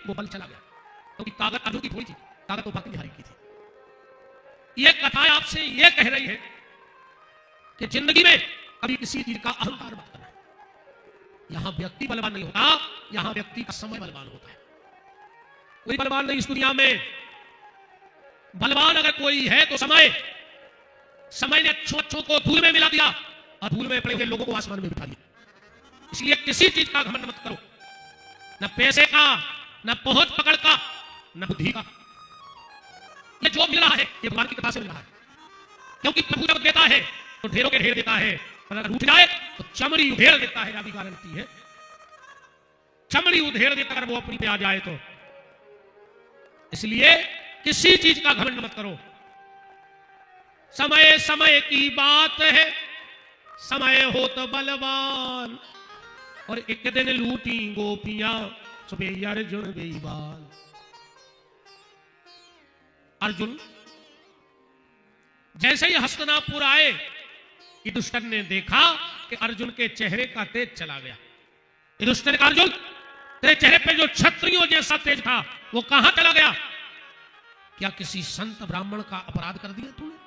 वो बल चला गया, क्योंकि ताकत अर्जुन की थोड़ी थी, ताकत तो भक्त बिहारी की थी। ये कथा आपसे ये कह रही है कि जिंदगी में कभी किसी चीज का अहंकार मत करना। यहां व्यक्ति बलवान नहीं होता, यहां व्यक्ति का समय बलवान होता है। कोई बलवान नहीं इस दुनिया में, बलवान अगर कोई है तो समय। समय ने अच्छों को धूल में मिला दिया और धूल में पड़े हुए लोगों को आसमान में बिठा दिया। इसलिए किसी चीज का घमंड मत करो, न पैसे का, न पहुंच पकड़ का, न बुद्धि का। ये जो मिल रहा है ये भगवान की कृपा से मिल रहा है, क्योंकि प्रभु जब देता है तो ढेरों के ढेर देता है, और अगर उठ जाए तो चमड़ी उधेड़ देता है। अभी गारंटी है, चमड़ी उधेड़ देता अगर वो अपनी पे आ जाए तो। इसलिए किसी चीज का घमंड मत करो। समय समय की बात है, समय हो तो बलवान। और एक दिन लूटी गोपियां सुबह अर्जुन बेईमान। अर्जुन जैसे ही हस्तिनापुर आए, युधिष्ठिर ने देखा कि अर्जुन के चेहरे का तेज चला गया। युधिष्ठिर ने कहा, अर्जुन तेरे चेहरे पे जो क्षत्रियों जैसा तेज था वो कहां चला गया? क्या किसी संत ब्राह्मण का अपराध कर दिया तूने?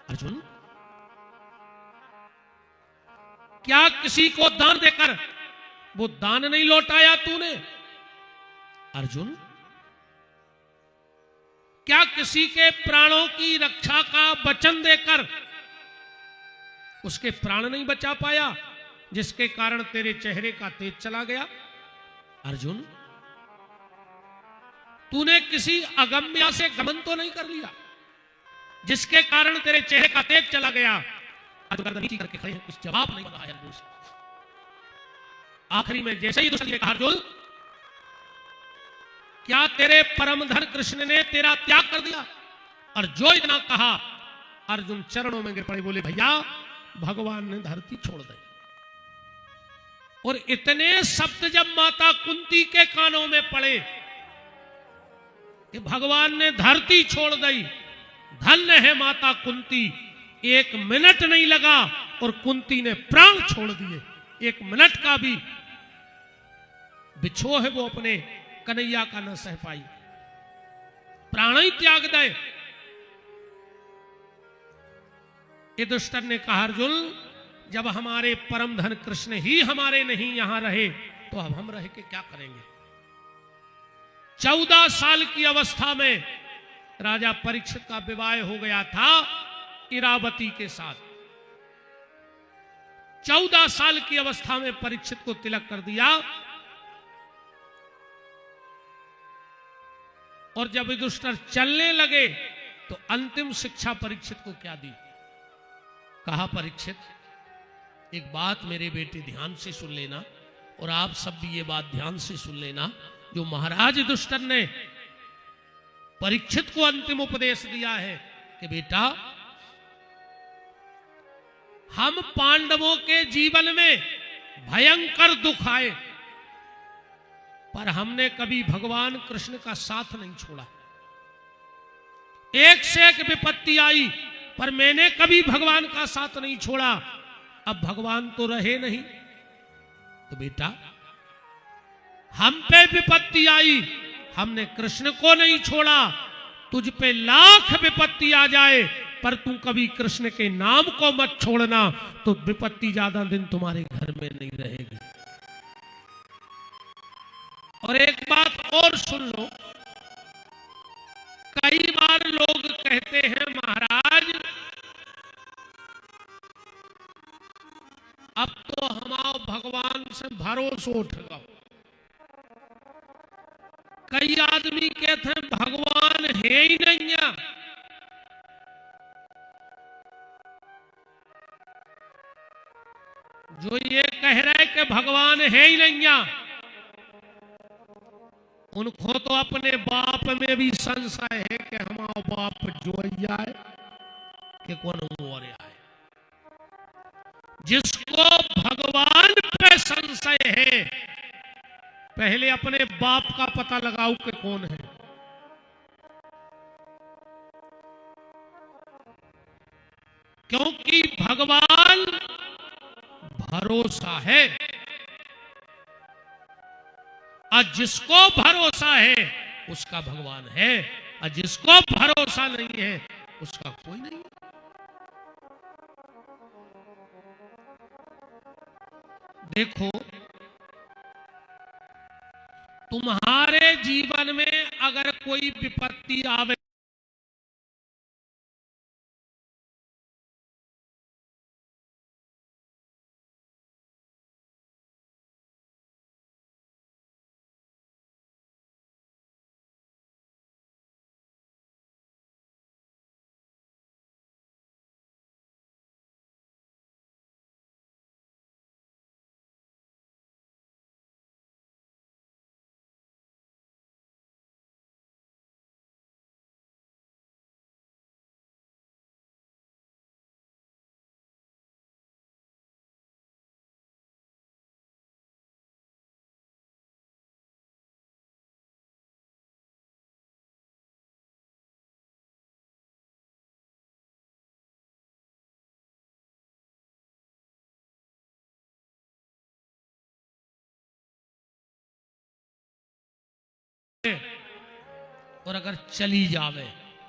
अर्जुन क्या किसी को दान देकर वो दान नहीं लौटाया तूने? अर्जुन क्या किसी के प्राणों की रक्षा का वचन देकर उसके प्राण नहीं बचा पाया, जिसके कारण तेरे चेहरे का तेज चला गया? अर्जुन तूने किसी अगम्या से गमन तो नहीं कर लिया, जिसके कारण तेरे चेहरे का तेज चला गया? अर्जुन नीचे करके खड़े हैं, कुछ जवाब नहीं बना है अर्जुन से। आखिरी में जैसे ही युधिष्ठिर ने कहा, अर्जुन क्या तेरे परम धन कृष्ण ने तेरा त्याग कर दिया? और जो इतना कहा, अर्जुन चरणों में गिर पड़े, बोले भैया भगवान ने धरती छोड़ दी। और इतने शब्द जब माता कुंती के कानों में पड़े कि भगवान ने धरती छोड़ दी, धन्य है माता कुंती, एक मिनट नहीं लगा और कुंती ने प्राण छोड़ दिए। एक मिनट का भी बिछो है वो अपने कन्हैया का न सह पाई, प्राण ही त्याग दे। युधिष्ठिर ने कहा, अर्जुन जब हमारे परम धन कृष्ण ही हमारे नहीं यहां रहे तो अब हम रह के क्या करेंगे? 14 साल की अवस्था में राजा परीक्षित का विवाह हो गया था इरावती के साथ। 14 साल की अवस्था में परीक्षित को तिलक कर दिया। और जब युधिष्ठिर चलने लगे तो अंतिम शिक्षा परीक्षित को क्या दी? कहा, परीक्षित एक बात मेरे बेटे ध्यान से सुन लेना, और आप सब भी ये बात ध्यान से सुन लेना। जो महाराज युधिष्ठिर ने परीक्षित को अंतिम उपदेश दिया है कि बेटा हम पांडवों के जीवन में भयंकर दुख आए, पर हमने कभी भगवान कृष्ण का साथ नहीं छोड़ा। एक से एक विपत्ति आई पर मैंने कभी भगवान का साथ नहीं छोड़ा। अब भगवान तो रहे नहीं, तो बेटा हम पे विपत्ति आई, हमने कृष्ण को नहीं छोड़ा। तुझ पे लाख विपत्ति आ जाए पर तू कभी कृष्ण के नाम को मत छोड़ना, तो विपत्ति ज्यादा दिन तुम्हारे घर में नहीं रहेगी। और एक बात और सुन लो, कई बार लोग कहते हैं महाराज अब तो हमारा भगवान से भरोसा उठ गया। कई आदमी कहते हैं भगवान है ही नहीं है। जो ये कह रहा है कि भगवान है ही नहीं है, उनको तो अपने बाप में भी संशय है कि हमारा बाप जो आए कि कौन और आए। जिसको भगवान पे संशय है पहले अपने बाप का पता लगाओ कि कौन है। क्योंकि भगवान भरोसा है। और जिसको भरोसा है उसका भगवान है, और जिसको भरोसा नहीं है उसका कोई नहीं है। देखो, तुम्हारे जीवन में अगर कोई विपत्ति आवे, और अगर चली जावे,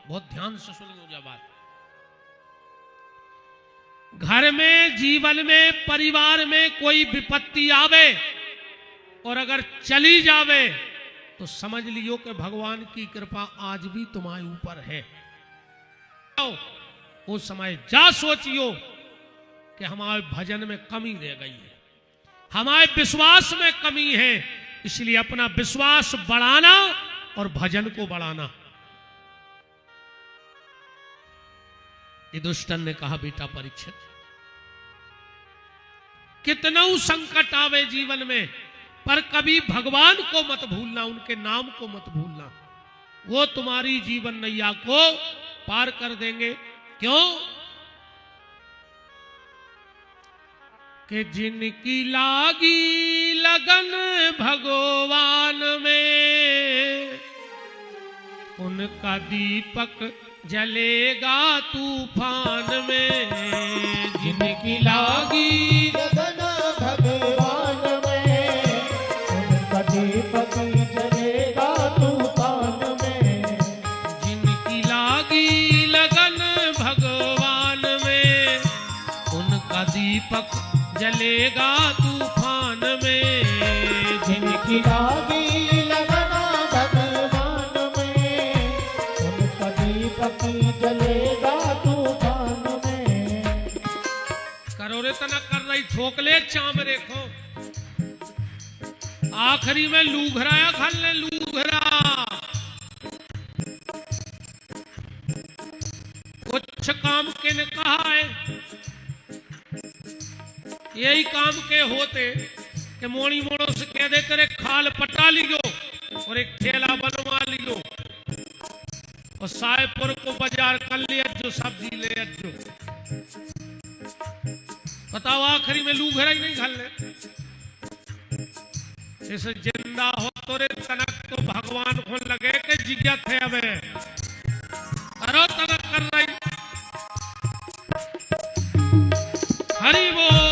बहुत ध्यान से सुनियो जब बात, घर में, जीवन में, परिवार में कोई विपत्ति आवे और अगर चली जावे तो समझ लियो कि भगवान की कृपा आज भी तुम्हारे ऊपर है। उस समय जा सोचियो कि हमारे भजन में कमी रह गई है, हमारे विश्वास में कमी है, इसलिए अपना विश्वास बढ़ाना और भजन को बढ़ाना। युधिष्ठिर ने कहा, बेटा परीक्षित, कितना संकट आवे जीवन में, पर कभी भगवान को मत भूलना, उनके नाम को मत भूलना, वो तुम्हारी जीवन नैया को पार कर देंगे। क्यों? कि जिनकी लागी लगन भगवान में, उनका दीपक जलेगा तूफान में। जिनकी लागी लगन भगवान में, उनका दीपक जलेगा तूफान में। जिनकी लागी लगन भगवान में, उनका दीपक जलेगा तूफान में। जिनकी लागी लगन भगवान में, उनका दीपक जलेगा तूफान में। करो रे तना कर रही ठोकले चामरे को, आखिरी में लूघराया खल ले लूघरा। कुछ काम के ने कहा है, यही काम के होते कि मोड़ी मोड़ो से कह दे तेरे खाल पटा लियो और एक ठेला बनवा लियो और साहेबपुर को बाजार कर लिया, जो सब्जी ले अज्जो। बताओ, आखिरी में लूघरा ही नहीं खल ले। इस जिंदा हो तो रे तनक तो भगवान को लगे कि जिज्ञा थे अब करो तनक कर रही। हरि बोल।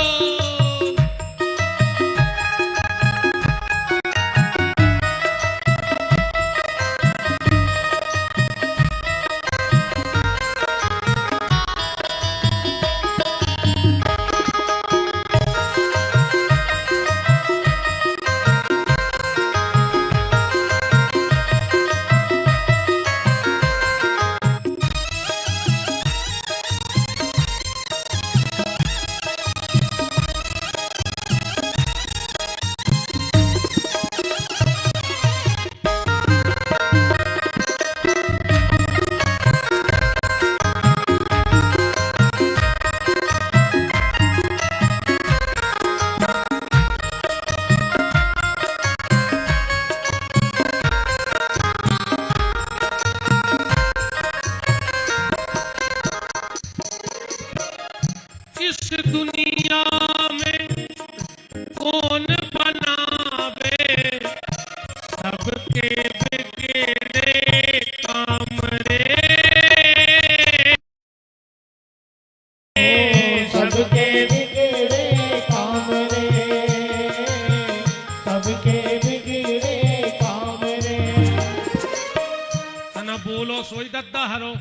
दुनिया में कौन बनावे, सबके बिगड़े काम रे। सबके बिगड़े काम रे, सबके बिगड़े बोलो सोई दद्दा हरो।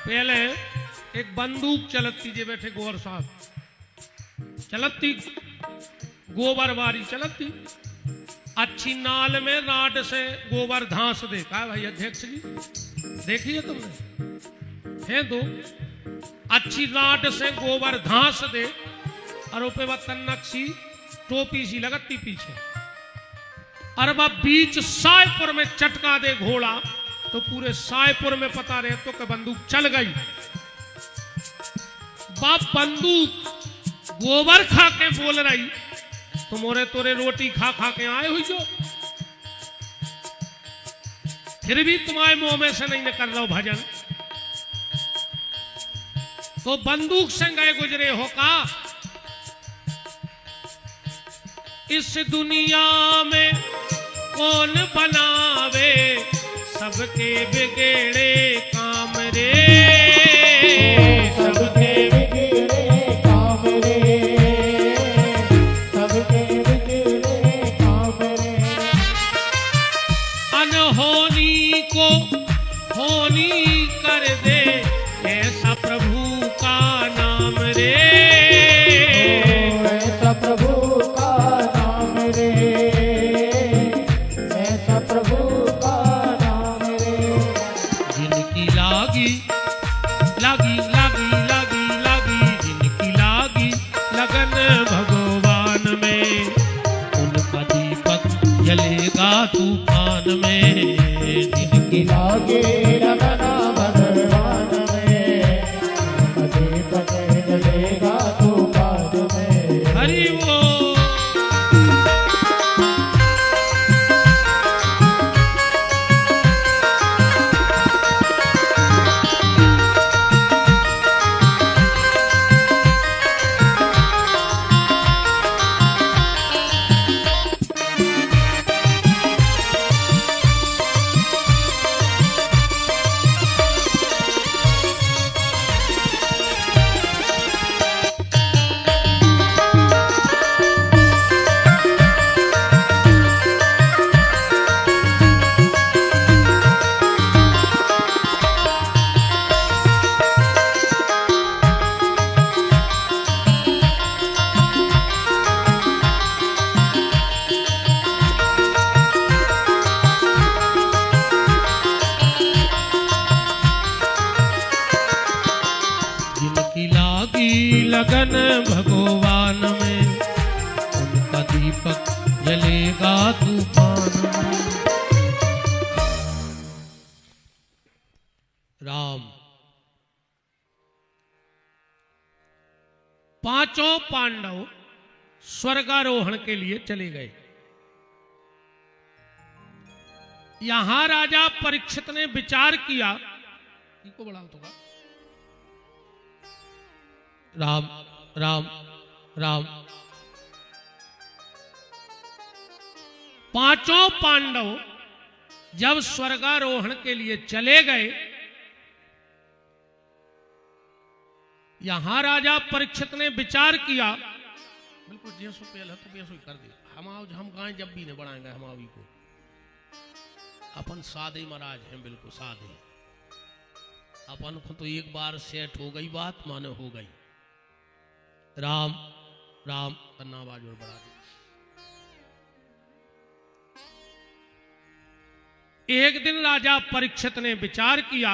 पहले एक बंदूक चलती जे बैठे गोवर साहब, चलती गोबर बारी चलती, अच्छी नाल में राड से गोबर धांस दे। कहा भाई अध्यक्ष जी देखिए तुमने है दो अच्छी राड से गोबर धांस दे और ऊपर तन्नक सी टोपी सी लगती पीछे, और वह बीच सायपुर में चटका दे घोड़ा तो पूरे सायपुर में पता रहे तो कि बंदूक चल गई। बाप बंदूक गोबर खा के बोल रही, तुमोरे तोरे रोटी खा खा के आए हुई जो, फिर भी तुम्हारे मुंह में से नहीं निकल रहा भजन। तो बंदूक से गए गुजरे हो का, इस दुनिया में कौन बनावे सबके बिगड़े काम रे, सबके बिगड़े काम रे, सबके बिगड़े काम रे। अनहोनी को होनी कर दे ऐसा प्रभु का नाम रे, ऐसा प्रभु का नाम रे, ऐसा प्रभु का नाम रे। जिनकी लागी लागी लागी लागी लागी, जिनकी लागी लगन भगवान में, उनका दीपक जलेगा तूफान में। जिनकी लागे लगना भगवान में, दीपक जलेगा तूफान में। हरि वो लगन भगवान में, उनका दीपक जलेगा तूफान में। राम पांचों पांडव स्वर्गारोहण के लिए चले गए। यहां राजा परीक्षित ने विचार किया, इनको बढ़ा तो राम राम राम। पांचों पांडव जब स्वर्गारोहण के लिए चले गए, यहां राजा परीक्षित ने विचार किया, बिल्कुल जैसो पहले तो वैसो ही कर दिया। हम गाय जब भी नहीं बढ़ाएंगे हमावी को, अपन सादे महाराज हैं, बिल्कुल सादे। अपन को तो एक बार सेट हो गई बात, माने हो गई। राम राम करना आवाज और बढ़ा दी। एक दिन राजा परीक्षित ने विचार किया,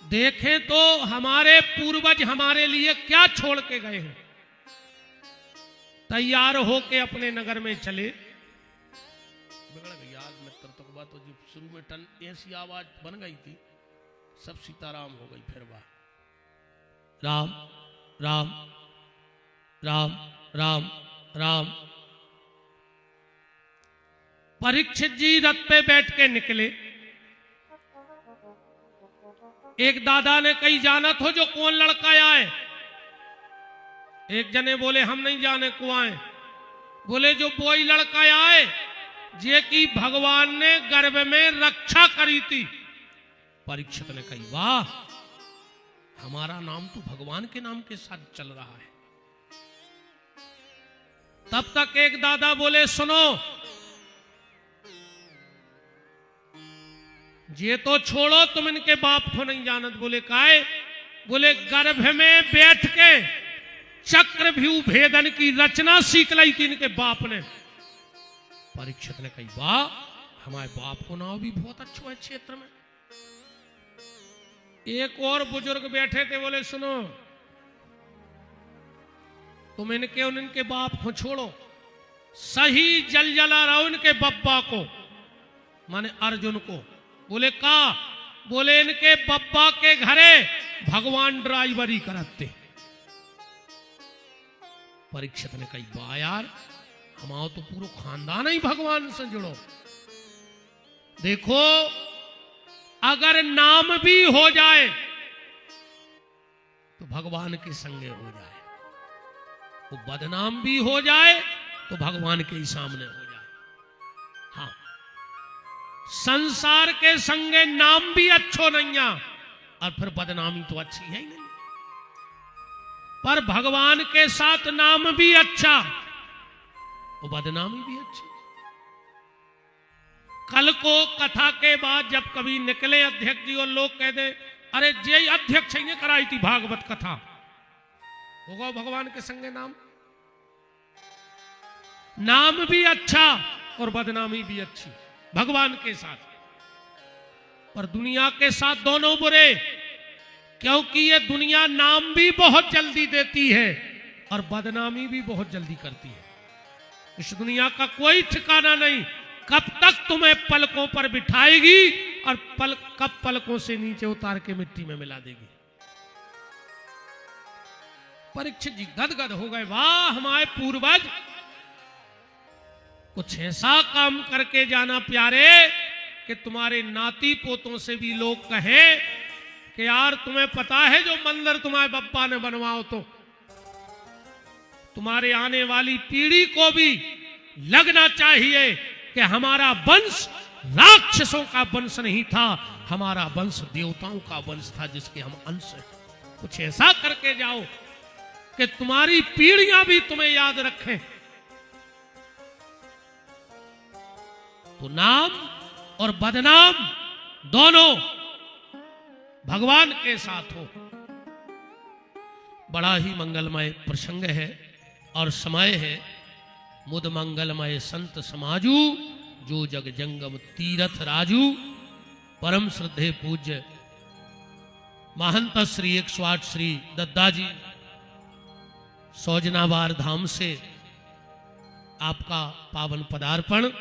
देखें तो हमारे पूर्वज हमारे लिए क्या छोड़ के गए हैं। तैयार होके अपने नगर में चले। बिगड़ गई याद मित्र तो बात, तो जब शुरू में टन ऐसी आवाज बन गई थी, सब सीताराम हो गई। फिर वाह राम राम राम राम राम। परीक्षित जी रथ पे बैठ के निकले। एक दादा ने कही जानत हो जो कौन लड़का आए? एक जने बोले हम नहीं जाने को आए। बोले जो बोई लड़का आए जे की भगवान ने गर्भ में रक्षा करी थी। परीक्षित ने कही वाह, हमारा नाम तो भगवान के नाम के साथ चल रहा है। तब तक एक दादा बोले, सुनो, ये तो छोड़ो, तुम इनके बाप को नहीं जानत। बोले काहे? बोले गर्भ में बैठ के चक्रव्यूह भेदन की रचना सीख ली थी इनके बाप ने। परीक्षित ने कही, वाह, हमारे बाप को नाम भी बहुत अच्छा है क्षेत्र में। एक और बुजुर्ग बैठे थे, बोले सुनो, तुम इनके और इनके बाप को छोड़ो, सही जला रहो इनके बब्बा को, माने अर्जुन को। बोले का? बोले इनके बब्बा के घरे भगवान ड्राइवरी करते। परीक्षित ने कही, वाह यार, हमारा तो पूरा खानदान ही भगवान से जुड़ो। देखो, अगर नाम भी हो जाए तो भगवान के संगे हो जाए, वो बदनाम भी हो जाए तो भगवान के ही सामने हो जाए। हाँ, संसार के संगे नाम भी अच्छो नहीं है और फिर बदनामी तो अच्छी है ही नहीं, पर भगवान के साथ नाम भी अच्छा, वो बदनामी भी अच्छी। कल को कथा के बाद जब कभी निकले अध्यक्ष जी और लोग कह दे, अरे जे अध्यक्ष ने कराई थी भागवत कथा, होगा भगवान के संगे नाम भी अच्छा और बदनामी भी अच्छी भगवान के साथ। पर दुनिया के साथ दोनों बुरे, क्योंकि ये दुनिया नाम भी बहुत जल्दी देती है और बदनामी भी बहुत जल्दी करती है। इस दुनिया का कोई ठिकाना नहीं, कब तक तुम्हें पलकों पर बिठाएगी और कब पलकों से नीचे उतार के मिट्टी में मिला देगी। परीक्षित जी गदगद हो गए, वाह, हमारे पूर्वज कुछ ऐसा काम करके जाना प्यारे कि तुम्हारे नाती पोतों से भी लोग कहें कि यार तुम्हें पता है जो मंदिर तुम्हारे बप्पा ने बनवाओ तो तुम्हारे आने वाली पीढ़ी को भी लगना चाहिए कि हमारा वंश राक्षसों का वंश नहीं था, हमारा वंश देवताओं का वंश था जिसके हम अंश हैं। कुछ ऐसा करके जाओ कि तुम्हारी पीढ़ियां भी तुम्हें याद रखें। तो नाम और बदनाम दोनों भगवान के साथ हो। बड़ा ही मंगलमय प्रसंग है और समय है। मुद मंगलमय संत समाजू, जो जग जंगम तीरथ राजू। परम श्रद्धे पूज्य महंत श्री 108 श्री दद्दाजी सौजनाबार धाम से आपका पावन पदार्पण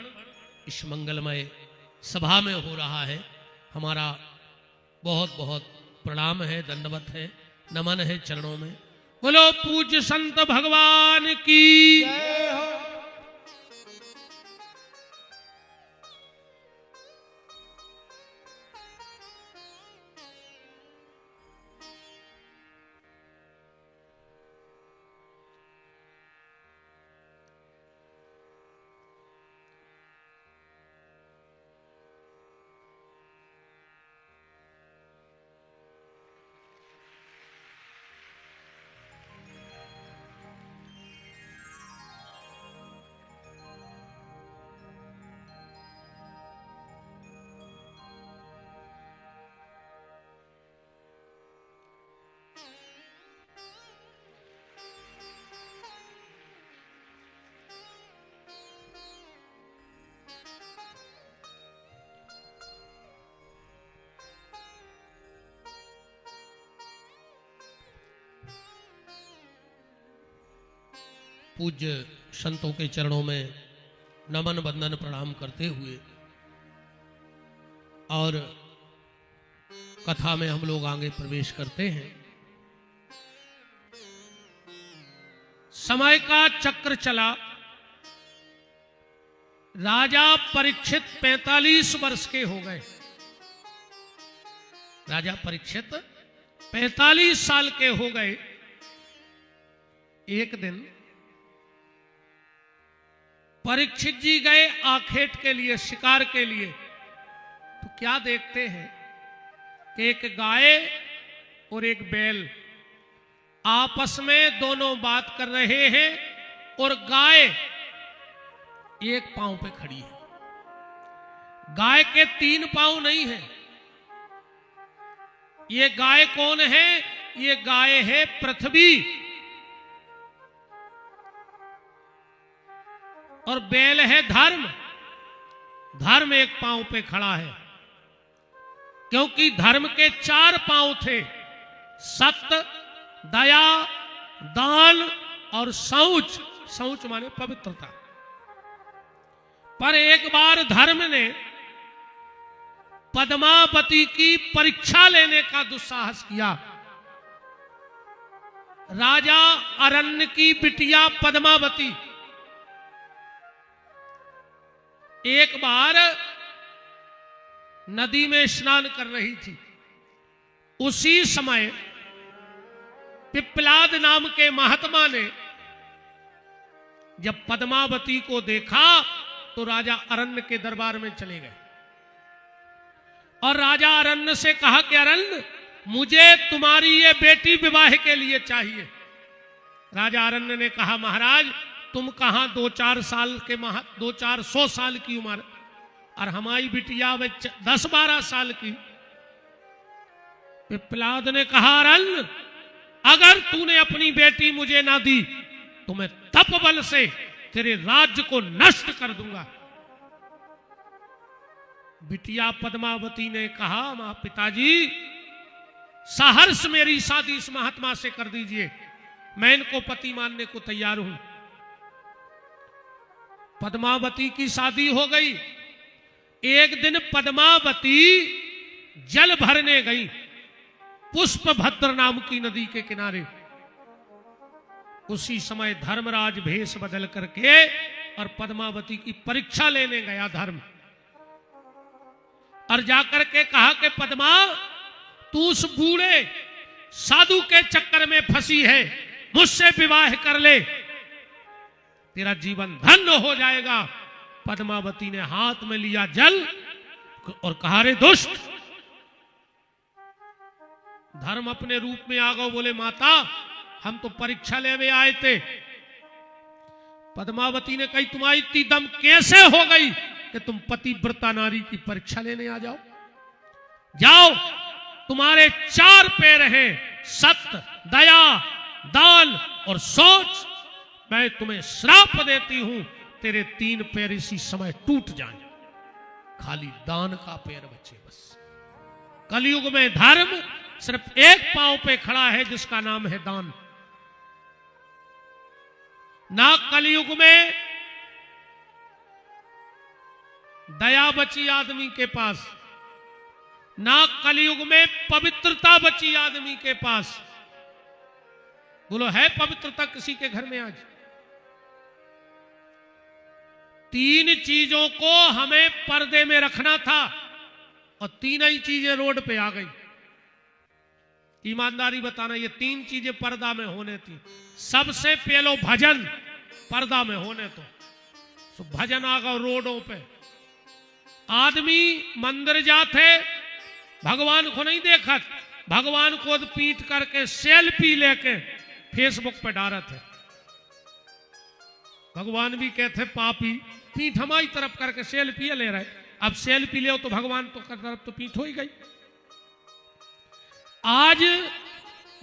इस मंगलमय सभा में हो रहा है। हमारा बहुत बहुत प्रणाम है, दंडवत है, नमन है चरणों में। बोलो पूज्य संत भगवान की जय हो। पूज्य संतों के चरणों में नमन बंदन प्रणाम करते हुए और कथा में हम लोग आगे प्रवेश करते हैं। समय का चक्र चला। राजा परीक्षित 45 वर्ष के हो गए। राजा परीक्षित 45 साल के हो गए। एक दिन परीक्षित जी गए आखेट के लिए, शिकार के लिए। तो क्या देखते हैं कि एक गाय और एक बैल आपस में दोनों बात कर रहे हैं और गाय एक पांव पे खड़ी है। गाय के 3 पांव नहीं है। ये गाय कौन है? ये गाय है पृथ्वी, और बैल है धर्म। धर्म एक पांव पे खड़ा है, क्योंकि धर्म के 4 पांव थे, सत्य, दया, दान और शौच। शौच माने पवित्रता। पर एक बार धर्म ने पद्मावती की परीक्षा लेने का दुस्साहस किया। राजा अरण्य की बिटिया पद्मावती एक बार नदी में स्नान कर रही थी। उसी समय पिप्पलाद नाम के महात्मा ने जब पद्मावती को देखा तो राजा अरण्य के दरबार में चले गए और राजा अरण्य से कहा कि अरण्य, मुझे तुम्हारी ये बेटी विवाह के लिए चाहिए। राजा अरण्य ने कहा, महाराज तुम कहां 2-400 साल की उम्र और हमारी बिटिया 10-12 साल की। पिप्पलाद ने कहा, अरण्य अगर तूने अपनी बेटी मुझे ना दी तो मैं तप बल से तेरे राज्य को नष्ट कर दूंगा। बिटिया पद्मावती ने कहा, मां पिताजी सहर्ष मेरी शादी इस महात्मा से कर दीजिए, मैं इनको पति मानने को तैयार हूं। पद्मावती की शादी हो गई। एक दिन पद्मावती जल भरने गई पुष्पभद्र नाम की नदी के किनारे। उसी समय धर्मराज भेष बदल करके और पद्मावती की परीक्षा लेने गया धर्म, और जाकर के कहा कि पद्मा, तू उस बूढ़े साधु के चक्कर में फंसी है, मुझसे विवाह कर ले, तेरा जीवन धन्य हो जाएगा। पद्मावती ने हाथ में लिया जल और कहा, रे दुष्ट। धर्म अपने रूप में आ गए, बोले माता हम तो परीक्षा लेने आए थे। पद्मावती ने कही, तुम्हारी इतनी दम कैसे हो गई कि तुम पतिव्रता नारी की परीक्षा लेने आ जाओ? जाओ, तुम्हारे 4 पैर हैं, सत्य, दया, दान और सोच। मैं तुम्हें श्राप देती हूं, तेरे 3 पैर इसी समय टूट जाएं, खाली दान का पैर बचे बस। कलयुग में धर्म सिर्फ एक पांव पे खड़ा है, जिसका नाम है दान। ना कलयुग में दया बची आदमी के पास, ना कलयुग में पवित्रता बची आदमी के पास। बोलो, है पवित्रता किसी के घर में आज? 3 चीजों को हमें पर्दे में रखना था और 3 ही चीजें रोड पे आ गई। ईमानदारी बताना, ये 3 चीजें पर्दा में होने थी। सबसे पहले भजन पर्दा में होने तो भजन आ गए रोडों पे। आदमी मंदिर जाते भगवान को नहीं देखा, भगवान को पीट करके सेल्फी लेके फेसबुक पे डालत है। भगवान भी कहते पापी, पीठ हमारी तरफ करके सेल्फी ले रहे। अब सेल्फी ले तो भगवान तो तरफ तो पीठ हो ही गई। आज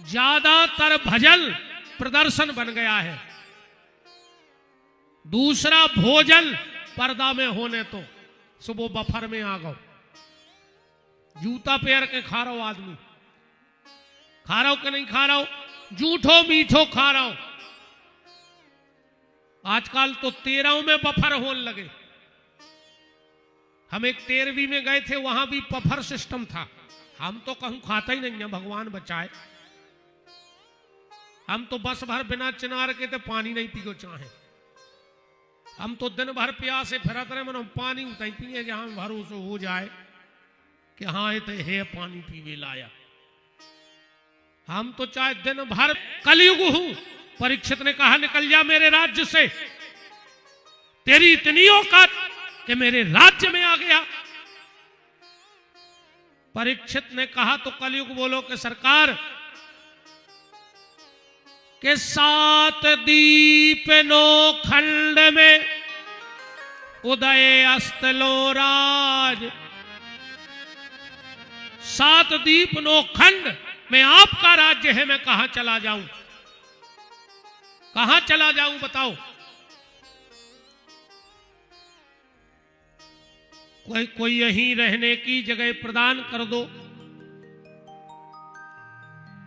ज्यादातर भजन प्रदर्शन बन गया है। दूसरा भोजन पर्दा में होने तो सुबह बफर में आ गो, जूता पैर के खा रहा हो आदमी, खा रहा हो कि नहीं खा रहा हो, जूठो मीठो खा रहा हो। आजकल तो 13 में बफर होने लगे। हम एक 13वीं में गए थे, वहां भी बफर सिस्टम था। हम तो कहूं खाता ही नहीं है, भगवान बचाए। हम तो बस भर बिना चिनार के तो पानी नहीं पियो चाहे। हम तो दिन भर प्यासे फिरत रहे, मन पानी उतई पिए जहां भरोसा हो जाए कि हाँ ये तो है पानी पीवे लाया। हम तो चाहे दिन भर कलयुग हूं। परीक्षित ने कहा, निकल जा मेरे राज्य से, तेरी इतनी औकात कि मेरे राज्य में आ गया। परीक्षित ने कहा तो कलयुग बोलो कि सरकार के 7 दीप 9 खंड में उदय अस्तलो राज, 7 दीप 9 खंड में आपका राज्य है, मैं कहां चला जाऊं, कहां चला जाऊं बताओ। कोई यहीं रहने की जगह प्रदान कर दो।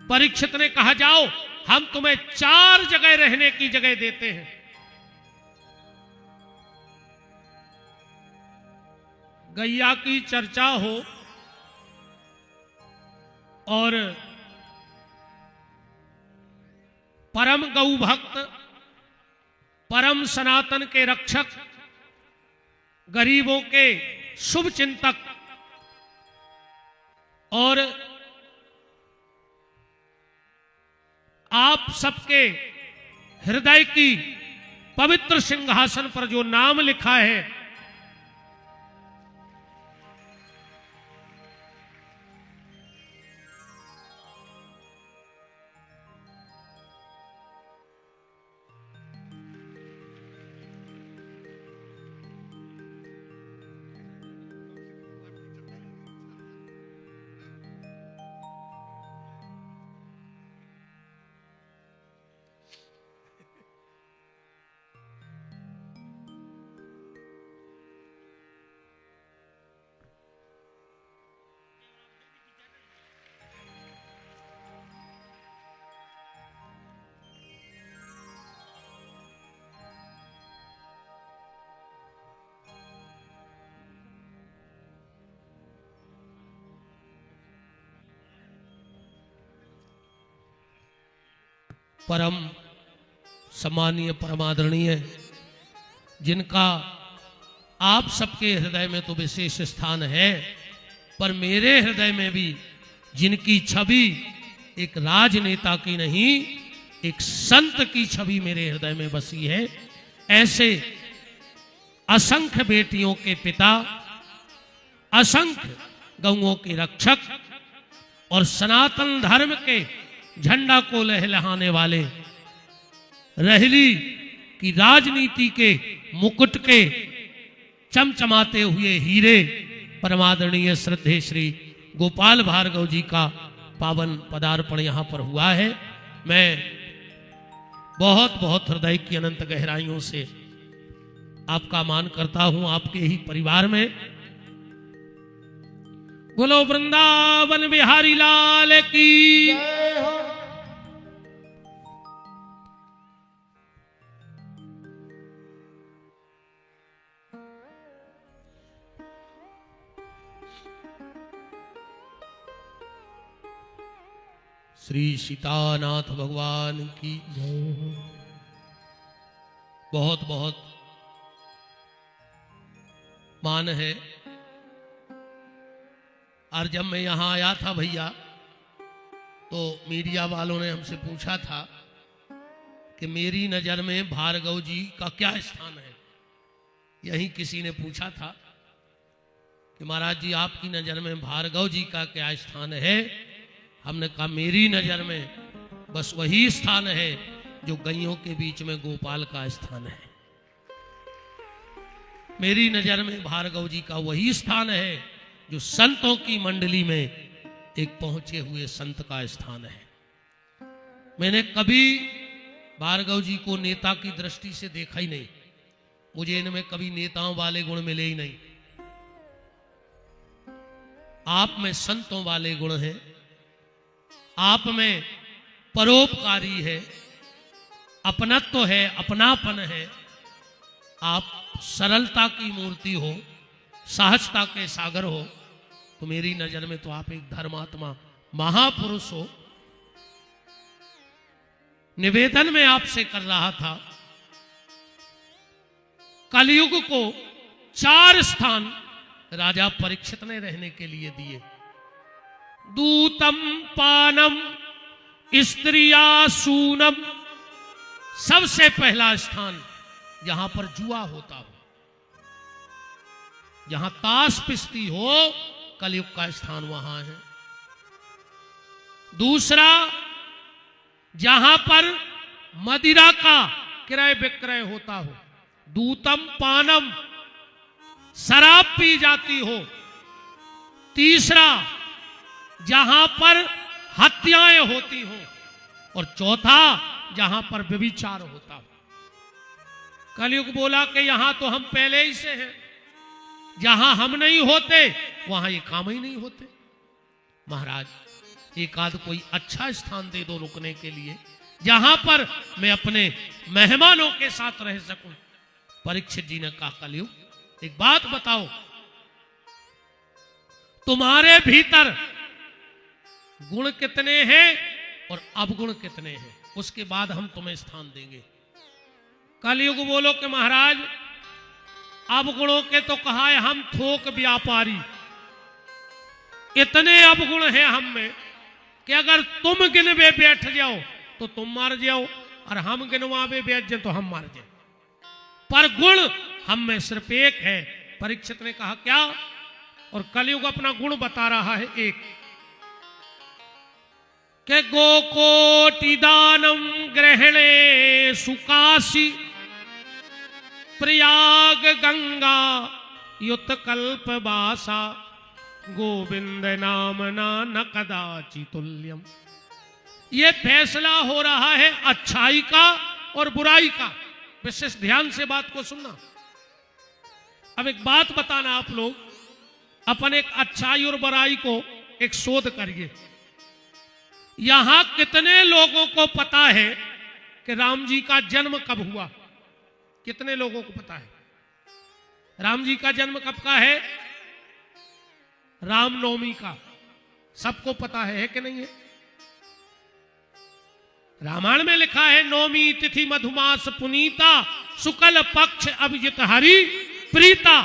परीक्षित ने कहा जाओ हम तुम्हें 4 जगह रहने की जगह देते हैं। गैया की चर्चा हो और परम गौ भक्त, परम सनातन के रक्षक, गरीबों के शुभ चिंतक और आप सबके हृदय की पवित्र सिंहासन पर जो नाम लिखा है, परम सम्मानीय परमादरणीय, जिनका आप सबके हृदय में तो विशेष स्थान है, पर मेरे हृदय में भी जिनकी छवि एक राजनेता की नहीं, एक संत की छवि मेरे हृदय में बसी है, ऐसे असंख्य बेटियों के पिता, असंख्य गौओं के रक्षक और सनातन धर्म के झंडा को लहलहाने वाले, रहली की राजनीति के मुकुट के चमचमाते हुए हीरे, परमादरणीय श्रद्धेय श्री गोपाल भार्गव जी का पावन पदार्पण यहां पर हुआ है। मैं बहुत बहुत हृदय की अनंत गहराइयों से आपका मान करता हूं, आपके ही परिवार में। बोलो वृंदावन बिहारी लाल की। जय हो। श्री सीतानाथ भगवान की जय हो। बहुत बहुत मान है। और जब मैं यहां आया था भैया, तो मीडिया वालों ने हमसे पूछा था कि मेरी नजर में भार्गव जी का क्या स्थान है। यही किसी ने पूछा था कि महाराज जी आपकी नजर में भार्गव जी का क्या स्थान है। हमने कहा मेरी नजर में बस वही स्थान है जो गैयों के बीच में गोपाल का स्थान है। मेरी नजर में भार्गव जी का वही स्थान है जो संतों की मंडली में एक पहुंचे हुए संत का स्थान है। मैंने कभी भार्गव जी को नेता की दृष्टि से देखा ही नहीं। मुझे इनमें कभी नेताओं वाले गुण मिले ही नहीं। आप में संतों वाले गुण हैं, आप में परोपकारी है, अपनत्व है, अपनापन है। आप सरलता की मूर्ति हो, सहजता के सागर हो। तो मेरी नजर में तो आप एक धर्मात्मा महापुरुष हो। निवेदन में आपसे कर रहा था, कलयुग को 4 स्थान राजा परीक्षित ने रहने के लिए दिए। दूतम पानम स्त्रिया सूनम, सबसे पहला स्थान जहां पर जुआ होता हो, जहां ताश पिसती हो, कलयुग का स्थान वहां है। दूसरा, जहां पर मदिरा का क्रय विक्रय होता हो। दूतम पानम, शराब पी जाती हो, तीसरा जहां पर हत्याएं होती हो, और चौथा जहां पर व्यभिचार होता हो। कलयुग बोला कि यहां तो हम पहले ही से हैं, जहां हम नहीं होते वहां ये काम ही नहीं होते। महाराज एक आध कोई अच्छा स्थान दे दो रुकने के लिए, जहां पर मैं अपने मेहमानों के साथ रह सकूं। परीक्षित जी ने कहा कलयुग एक बात बताओ, तुम्हारे भीतर गुण कितने हैं और अवगुण कितने हैं, उसके बाद हम तुम्हें स्थान देंगे। कलयुग बोलो कि महाराज अवगुणों के तो कहा है हम थोक व्यापारी, इतने अवगुण हैं हम में कि अगर तुम गिनवे बैठ जाओ तो तुम मार जाओ, और हम गिनवावे बैठ जाए तो हम मार जाए, पर गुण हम में सिर्फ एक है। परीक्षित ने कहा क्या? और कलयुग अपना गुण बता रहा है एक, के गोकोटि दानम ग्रहणे सुकाशी प्रयाग गंगा युतकल्प बासा गोविंद नामना न कदाचि तुल्यम। ये फैसला हो रहा है अच्छाई का और बुराई का। विशेष ध्यान से बात को सुनना। अब एक बात बताना, आप लोग अपन एक अच्छाई और बुराई को एक शोध करिए। यहां कितने लोगों को पता है कि राम जी का जन्म कब हुआ? कितने लोगों को पता है राम जी का जन्म कब का है? रामनवमी का। सबको पता है कि नहीं है? रामायण में लिखा है नवमी तिथि मधुमास पुनीता शुक्ल पक्ष अभिजित हरि प्रीता।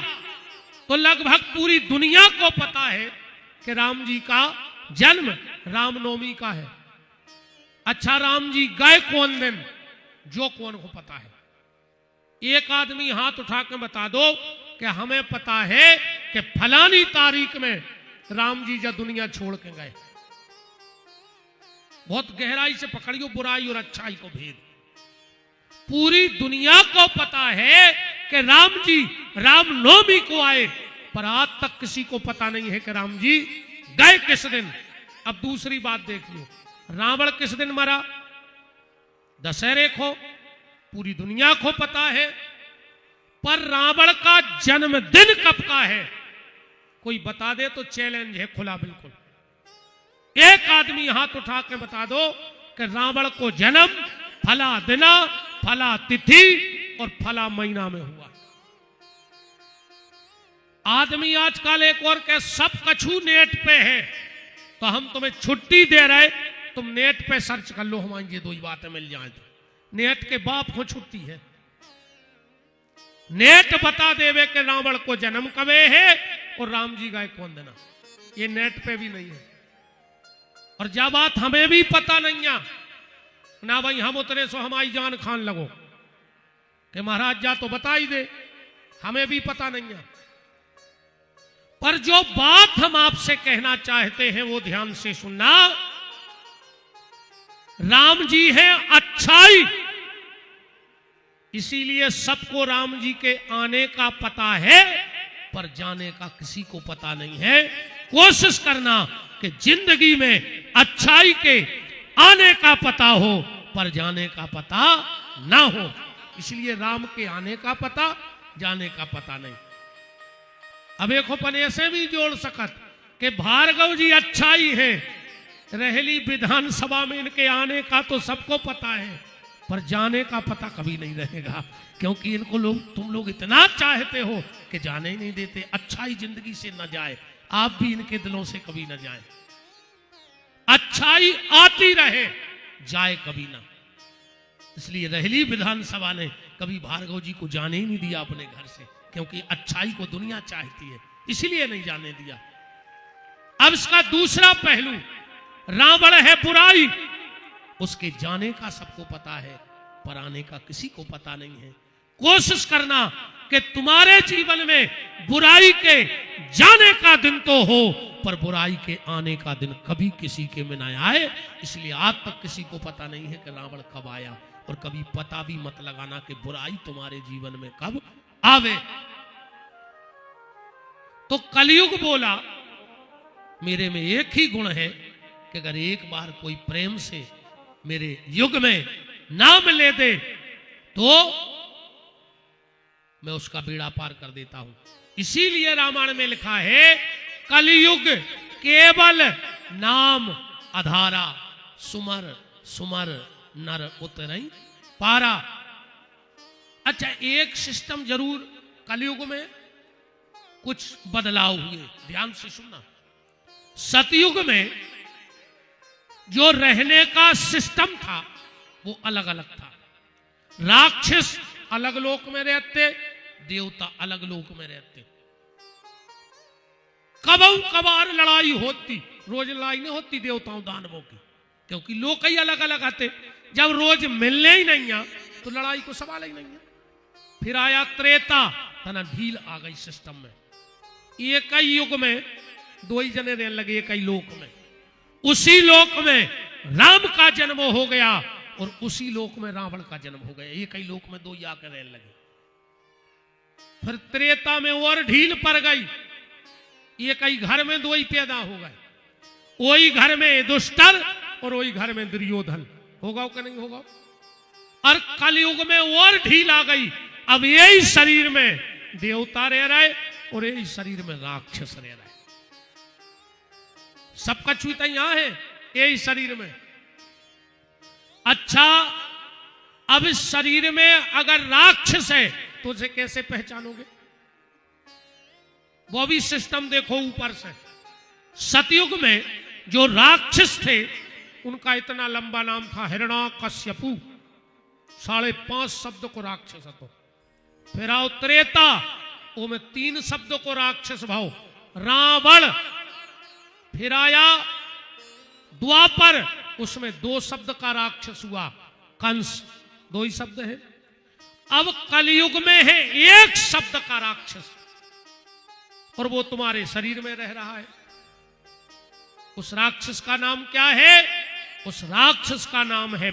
तो लगभग पूरी दुनिया को पता है कि राम जी का जन्म रामनवमी का है। अच्छा, राम जी गए कौन दिन? जो कौन को पता है? एक आदमी हाथ उठा के बता दो कि हमें पता है कि फलानी तारीख में राम जी जब दुनिया छोड़ के गए। बहुत गहराई से पकड़ियो बुराई और अच्छाई को भेद। पूरी दुनिया को पता है कि राम जी रामनवमी को आए, पर आज तक किसी को पता नहीं है कि राम जी गए किस दिन। अब दूसरी बात देख लो, रावण किस दिन मरा? दशहरे को। पूरी दुनिया को पता है, पर रावण का जन्मदिन कब का है कोई बता दे तो चैलेंज है खुला बिल्कुल। एक आदमी हाथ उठा के बता दो कि रावण को जन्म फला दिना, फला तिथि और फला महीना में हुआ। आदमी आजकल एक और के सब कछु नेट पे है, तो हम तुम्हें छुट्टी दे रहे, तुम नेट पे सर्च कर लो, हमारी ये दो ही बातें मिल जाए तो। नेट के बाप को छुट्टी है। नेट बता देवे कि रावण को जन्म कबे है और राम जी गए कौन देना। ये नेट पे भी नहीं है। और जब बात हमें भी पता नहीं है ना भाई, हम उतरे सो हमारी जान खान लगो कि महाराज जा तो बता ही दे, हमें भी पता नहीं है। पर जो बात हम आपसे कहना चाहते हैं वो ध्यान से सुनना। राम जी हैं अच्छाई, इसीलिए सबको राम जी के आने का पता है, पर जाने का किसी को पता नहीं है। कोशिश करना कि जिंदगी में अच्छाई के आने का पता हो, पर जाने का पता ना हो। इसलिए राम के आने का पता, जाने का पता नहीं। अब एक अपन ऐसे भी जोड़ सकत कि भार्गव जी अच्छाई है, रहली विधानसभा में इनके आने का तो सबको पता है, पर जाने का पता कभी नहीं रहेगा, क्योंकि इनको तुम लोग इतना चाहते हो कि जाने ही नहीं देते। अच्छाई जिंदगी से न जाए, आप भी इनके दिलों से कभी न जाए। अच्छाई आती रहे, जाए कभी ना। इसलिए रहली विधानसभा ने कभी भार्गव जी को जाने ही नहीं दिया अपने घर से, क्योंकि अच्छाई को दुनिया चाहती है, इसीलिए नहीं जाने दिया। अब इसका दूसरा पहलू, रावण है बुराई, उसके जाने का सबको पता है, पर आने का किसी को पता नहीं है। कोशिश करना कि तुम्हारे जीवन में बुराई के जाने का दिन तो हो, पर बुराई के आने का दिन कभी किसी के में न आए। इसलिए आज तक किसी को पता नहीं है कि रावण कब आया, और कभी पता भी मत लगाना कि बुराई तुम्हारे जीवन में कब आवे। तो कलयुग बोला मेरे में एक ही गुण है कि अगर एक बार कोई प्रेम से मेरे युग में नाम ले दे तो मैं उसका बेड़ा पार कर देता हूं। इसीलिए रामायण में लिखा है कलयुग केवल नाम आधारा, सुमर सुमर नर उतरई पारा। अच्छा, एक सिस्टम जरूर कलयुग में कुछ बदलाव हुए, ध्यान से सुनना। सतयुग में जो रहने का सिस्टम था वो अलग अलग था। राक्षस अलग लोक में रहते, देवता अलग लोक में रहते। कबहू कबार लड़ाई होती, रोज लड़ाई नहीं होती देवताओं दानवों की, क्योंकि लोग ही अलग अलग आते। जब रोज मिलने ही नहीं है तो लड़ाई को सवाल ही नहीं है। फिर आया त्रेता, तना ढील आ गई सिस्टम में। एक ही युग में दो ही जने रहने लगे एक ही लोक में। उसी लोक में राम का जन्म हो गया और उसी लोक में रावण का जन्म हो गया। एक ही लोक में दो ही आकर रहने लगे। फिर त्रेता में और ढील पड़ गई, एक ही घर में दो ही पैदा हो गए। वही घर में दुष्टर और वही घर में दुर्योधन। होगा कि नहीं होगा? और कलयुग में और ढील आ गई। अब यही शरीर में देवता रह रहे और यही शरीर में राक्षस रह रहे। सबका छूता यहां है यही शरीर में। अच्छा, अब इस शरीर में अगर राक्षस है तो उसे कैसे पहचानोगे? वो भी सिस्टम देखो ऊपर से। सतयुग में जो राक्षस थे उनका इतना लंबा नाम था हिरण्याकश्यपु, 5.5 शब्द को राक्षस तो। फिर आओ त्रेता, वो में 3 शब्दों को राक्षस भाव रावण। फिर आया द्वापर, उसमें 2 शब्द का राक्षस हुआ कंस, 2 ही शब्द है। अब कलयुग में है 1 शब्द का राक्षस और वो तुम्हारे शरीर में रह रहा है। उस राक्षस का नाम क्या है? उस राक्षस का नाम है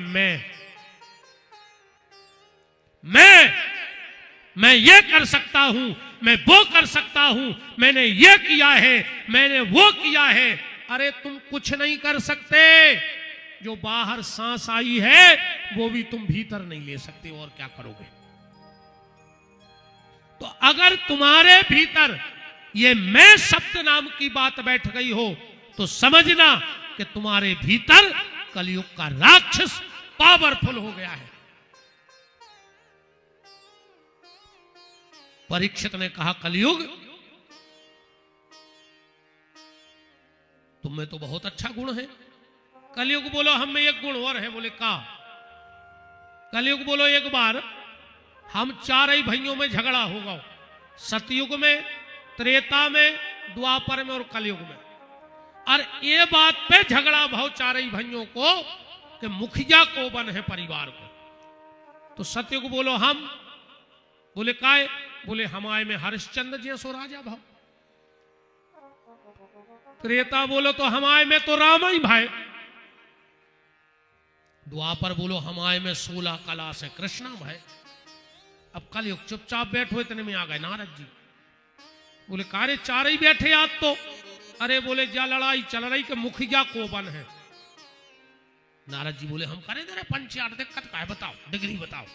मैं ये कर सकता हूं, मैं वो कर सकता हूं, मैंने ये किया है, मैंने वो किया है। अरे तुम कुछ नहीं कर सकते। जो बाहर सांस आई है वो भी तुम भीतर नहीं ले सकते, और क्या करोगे? तो अगर तुम्हारे भीतर ये मैं शब्द नाम की बात बैठ गई हो तो समझना कि तुम्हारे भीतर कलयुग का राक्षस पावरफुल हो गया है। परीक्षित ने कहा कलयुग तुम में तो बहुत अच्छा गुण है। कलयुग बोलो हम में एक गुण और है। बोले का? कलयुग बोलो एक बार हम 4 भाइयों में झगड़ा होगा, सतयुग में, त्रेता में, द्वापर में और कलयुग में। और ये बात पे झगड़ा भाव 4 भाइयों को कि मुखिया कौन है परिवार को। तो सतयुग बोलो हम। बोले काय? बोले हमारे में हरिश्चंद्र जी सो राजा भाव। त्रेता बोलो तो हमारे में तो राम ही भाई। द्वापर बोलो हमारे में 16 कला से कृष्णा भाई। अब कलयुग चुपचाप बैठो, इतने में आ गए नारद जी। बोले कारे 4 ही बैठे आज तो? अरे बोले जा लड़ाई चल रही कि मुखिया कौन है। नारद जी बोले हम करे दे रहे पंचायत दिक्कत का है, बताओ डिग्री बताओ।